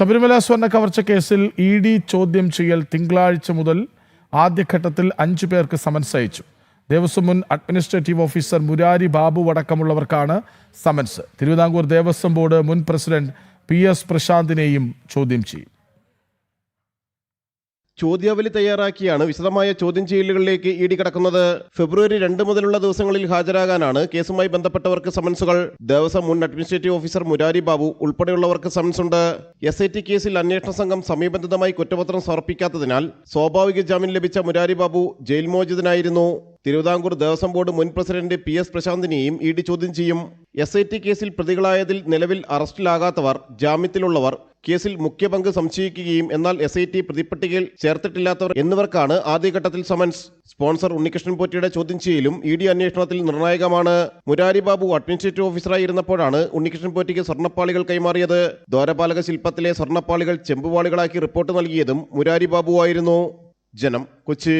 ശബരിമല സ്വർണ്ണ കവർച്ച കേസിൽ ഇ.ഡി. ചോദ്യം ചെയ്യൽ തിങ്കളാഴ്ച മുതൽ ആദ്യഘട്ടത്തിൽ 5 പേർക്ക് സമൻസ് അയച്ചു. ദേവസ്വം മുൻ അഡ്മിനിസ്ട്രേറ്റീവ് ഓഫീസർ മുരാരി ബാബു അടക്കമുള്ളവർക്കാണ് സമൻസ്. തിരുവിതാംകൂർ ദേവസ്വം ബോർഡ് മുൻ പ്രസിഡന്റ് P.S. പ്രശാന്തിനെയും ചോദ്യം ചെയ്യും. ചോദ്യാവലി തയ്യാറാക്കിയാണ് വിശദമായ ചോദ്യം ചെയ്യലുകളിലേക്ക് ഇ.ഡി. കടക്കുന്നത്. ഫെബ്രുവരി 2 മുതലുള്ള ദിവസങ്ങളിൽ ഹാജരാകാനാണ് കേസുമായി ബന്ധപ്പെട്ടവർക്ക് സമൻസുകൾ. ദേവസ്വം മുൻ അഡ്മിനിസ്ട്രേറ്റീവ് ഓഫീസർ മുരാരി ബാബു ഉൾപ്പെടെയുള്ളവർക്ക് സമൻസുണ്ട്. SIT കേസിൽ അന്വേഷണ സംഘം സമയബന്ധിതമായി കുറ്റപത്രം സമർപ്പിക്കാത്തതിനാൽ സ്വാഭാവിക ജാമ്യം ലഭിച്ച മുരാരി ബാബു ജയിൽ മോചിതനായിരുന്നു. തിരുവിതാംകൂർ ദേവസ്വം ബോർഡ് മുൻ പ്രസിഡന്റ് P.S. പ്രശാന്തിനെയും ഇ.ഡി. ചോദ്യം ചെയ്യും. SIT കേസിൽ പ്രതികളായതിൽ നിലവിൽ അറസ്റ്റിലാകാത്തവർ, ജാമ്യത്തിലുള്ളവർ, കേസിൽ മുഖ്യ പങ്ക് സംശയിക്കുകയും എന്നാൽ SIT പ്രതിപ്പട്ടികയിൽ ചേർത്തിട്ടില്ലാത്തവർ എന്നിവർക്കാണ് ആദ്യഘട്ടത്തിൽ സമൻസ്. സ്പോൺസർ ഉണ്ണികൃഷ്ണൻ പോറ്റിയുടെ ചോദ്യം ചെയ്യലും ഇ.ഡി. അന്വേഷണത്തിൽ നിർണായകമാണ്. മുരാരി ബാബു അഡ്മിനിസ്ട്രേറ്റീവ് ഓഫീസറായിരുന്നപ്പോഴാണ് ഉണ്ണികൃഷ്ണൻ പോറ്റിക്ക് സ്വർണ്ണപ്പാളികൾ കൈമാറിയത്. ദ്വാരപാലക ശില്പത്തിലെ സ്വർണ്ണപ്പാളികൾ ചെമ്പുപാളികളാക്കി റിപ്പോർട്ട് നൽകിയതും മുരാരി ബാബു ആയിരുന്നു. ജനം, കൊച്ചി.